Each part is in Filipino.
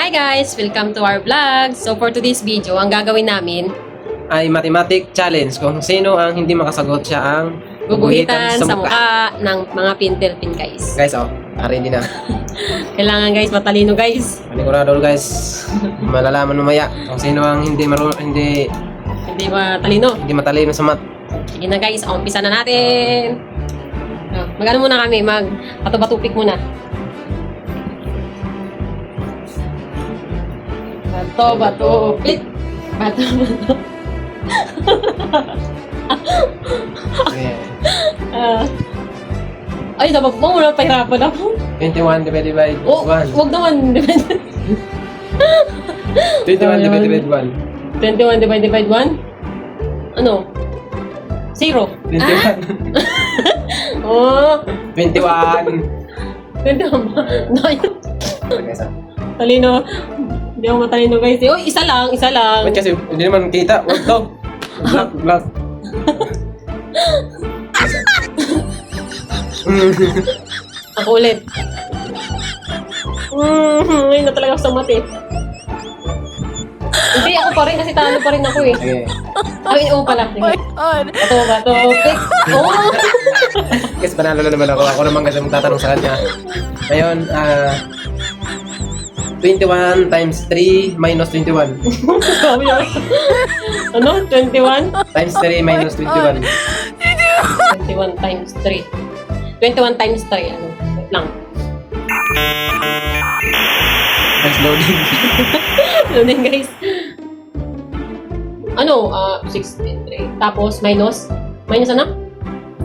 Hi guys! Welcome to our vlog! So for today's video, ang gagawin namin ay mathematic challenge. Kung sino ang hindi makasagot siya ang guguhitan sa mukha ng mga pintel-pin guys. Guys, ready na. Kailangan guys, matalino guys. Panigurado guys. Malalaman mamaya kung sino ang hindi Hindi matalino. sa math. Sige na guys, umpisa na natin. Mag-ano muna kami, mag-bato-batupik muna. Bato-batupik. Bato-bato. Ay, dapat mo muna pahirapan ako. 21 divided by 1. Wag naman. 21 divided by 1. 21 divided by 1? Ano? 0. 21. Oh, 21. 21 ba? Guys, Talino. Hindi ako matalino guys. Oh, isa lang. Ba't kasi hindi naman kita? Wag to. Block. Ako ulit. Ngayon na talaga ako sa mati. Hindi, ako pa rin kasi talo pa rin ako eh. Okay. Ay, oo pala. Bato, pick. Oh! Guys, panalo na naman ako. Ako naman kasi magtatanong sa kanya. Ngayon, 21 times 3 minus 21. Sabi niya. Ano? 21? Times 3 minus 21. 21 times 3. 21 times 3. Ano? Wait lang. Guys, loading. Ano din guys? Ano? 63. Tapos minus? Minus ano?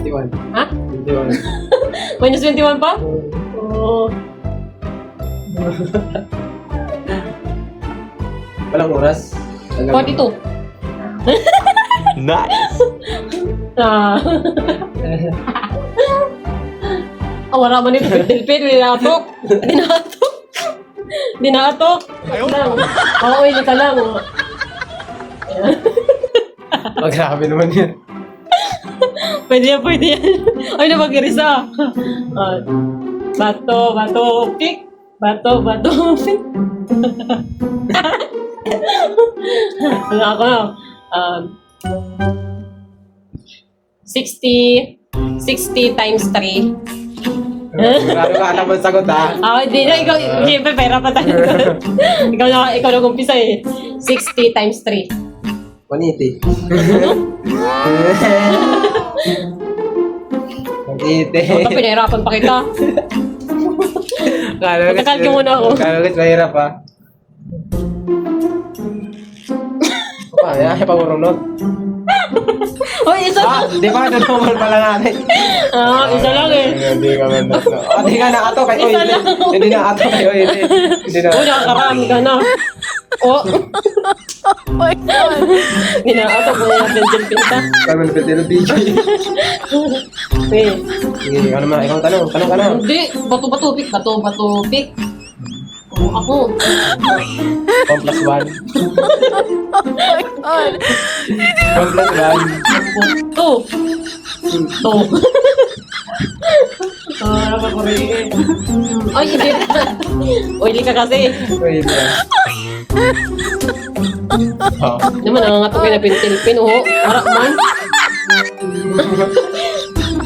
21. Ha? 21. Minus 21 pa? Oo. Walang oras. 42. Nice! Wala man ito. Pilpil. Dinatok. Dinatok. Lang. Oo, hindi ka lang. Grabe naman yan. Pwede yan. Ay, napag-irisa. Bato, pick. Bato, pick. Ano ako na? 60 times 3. Grabe ka naman sagot ha. Hindi na, ikaw, siyempre, pera pa tayo. ikaw na kumpisa eh. 60 times 3. 180. 180. Ito, pinahirapan pa kita. Magkakalki muna ako. Kala mahirap ha. Ay, pangurunod. Uy, isa lang. Di ba? Normal pala natin. Isa lang eh. Hindi ka man. Hindi ka nakato kayo. Isa lang. Hindi nakato kayo. Hindi na. Nakakarami ka na. Oh my God. Ginaatok mo natin dyan pinta. Kami na pwede na video. Eh. Sige, ano naman. Ikaw tanong. Tanong ka na. Hindi. Bato-batupik. Bato-batupik. Ako. 1 plus 1. 1 plus 1. 2. Napag ko rin. Ay, hindi na. Oily ka kasi. Wait lang. Naman, nangangatok kayo na pintil-pin. Oh, wala man.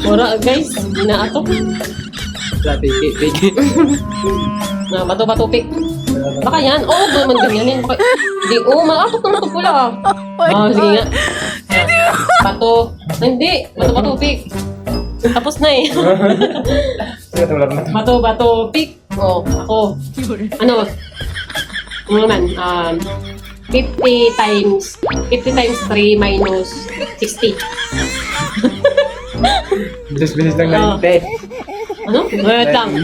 Wala, guys. Inaatok. Piki. Bato-batupik. Baka yan. Oo, naman ganyan. Hindi, maatok naman ito pula. Sige nga. Bato. Hindi, bato-batupik. Tapos na eh. Bato-batupik. Ako. Ano naman, 50 times 3 minus 60. Bilis lang 90. Ano? Wait lang.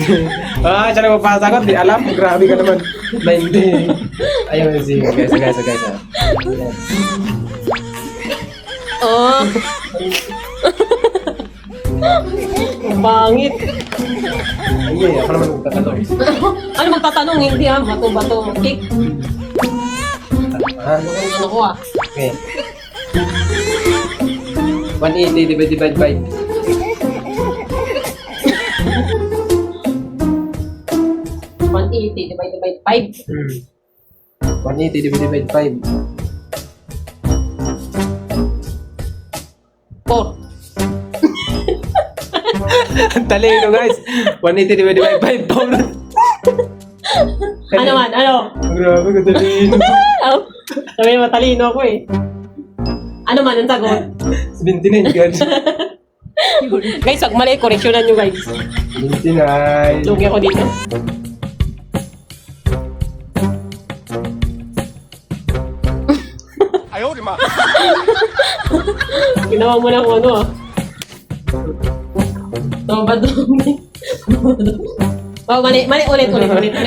Siya na magpasagot. Di alam. Grabe ka naman. 90. Ayun, sige. Guys. Oh. Bangit. Ayun, ako naman magtatanong. Ano magtatanong? Hindi bato-bato. Kick. Ano ko Okay. 180 divided by 180 divided by 5. 180 divided by 5. 4. Ang talino guys. 180 divided by 5. Pound. Ano man? Ano? Grabe ka talino. Sabi mo, matalino ako eh. Ano man ang sagot? 79 guys. Guys, wag mali. Correctionan nyo guys. 79. Lugi ako dito. Ginawa mo na kung ano ah. Oh, mali ulit.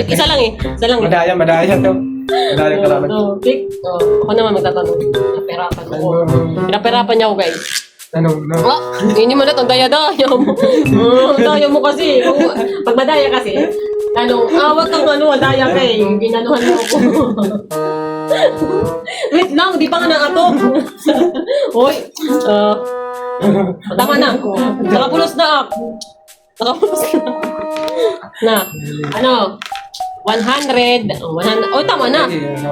Isa lang eh. Isa lang eh. Madaya to. Madaya ka naman. Pick. Ako naman magtatanong. Naperapan ako. Pinaperapan niya ako guys. Tanong na. Hindi mo na itong daya-daya mo. Daya mo kasi. Pag madaya kasi, wag kang daya ka eh. Ginanuhan mo ako. Wait lang, di pa nga na-atok. Hoy. Tama na. Nakapulos na ako. Na. Ano? 100. Oh, tama na. 100.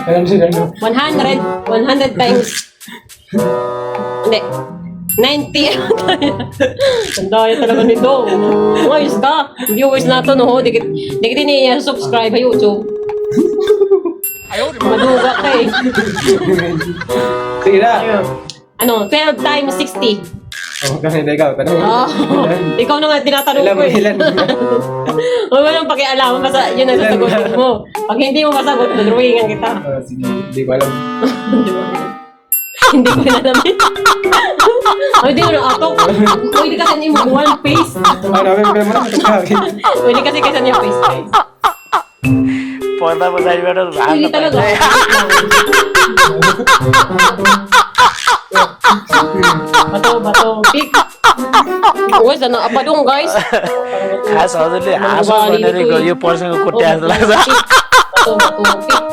Alam siya ano. 100 times. Hindi. 90. Ang daya talaga nito. Ayos ka. Viewers nato, no? Dikit din subscribe sa YouTube. Maduga ka eh. Sige na. Ano? 12 times 60. Oh, kasi ikaw. Tanong. Ikaw na nga tinatanong ko eh. Ilan? Huwag mo lang pakialam. Basta yun ang sasagot mo. Pag hindi mo masagot, drawingan kita. Sige, hindi ko alam. Hindi ko nalamin. Hindi ko na-atok. Pwede kasi niyo one face. Namin mo naman matagagin. Pwede kasi niya face guys. Ponta po sa inyo na Hindi talaga. Bato. Pick. Uy, sana apadong guys. खास हजुरले हाँसो भनेर यो पर्सनको कुट्या जस्तो लाग्छ Bato, pick.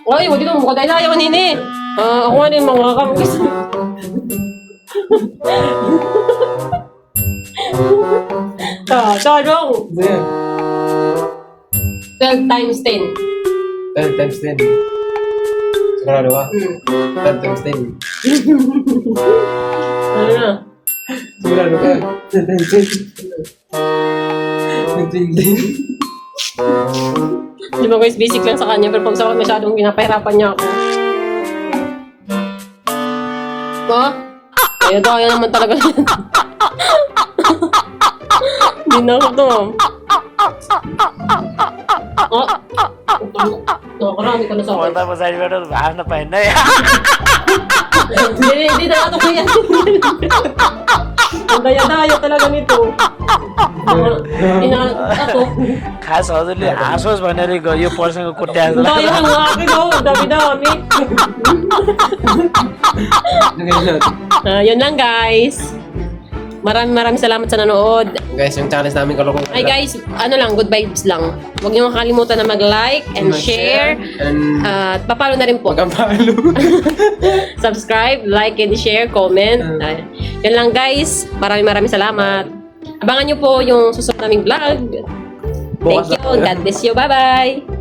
Uy, wag dito mukha dahil ayaw nini. Ako nga din mga kamukis. Tarong. Sige. 12 times 10. 10 times 10. Sigurado ka? 10 times 10. Ano na? Sigurado ka? 10 times 10. Di ba guys, basic lang sa kanya, pero pag sa akin masyadong pinapahirapan niya ako. Daya naman talaga yan. Hindi na ako to. Nakakarami ka na sa akin. ponta po sa inyo na हाँस्न पाइन्न Hindi na ato ko yan. Ang daya-daya talaga nito. Ato. खास हजुरले हाँसोस् भनेर यो पर्सनको कुट्या जस्तो लाग्छ Daya ang akin oh. Dami-dami. Yun lang guys. Maraming salamat sa nanood. Guys, yung challenge namin kalukong. Ay guys, ano lang, good vibes lang. Huwag niyo makalimutan na mag-like and share. And At papalo na rin po. wag kang palo. Subscribe, like and share, comment. Yan lang guys. Maraming salamat. Abangan niyo po yung susunod naming vlog. Thank you. God bless you. Bye-bye.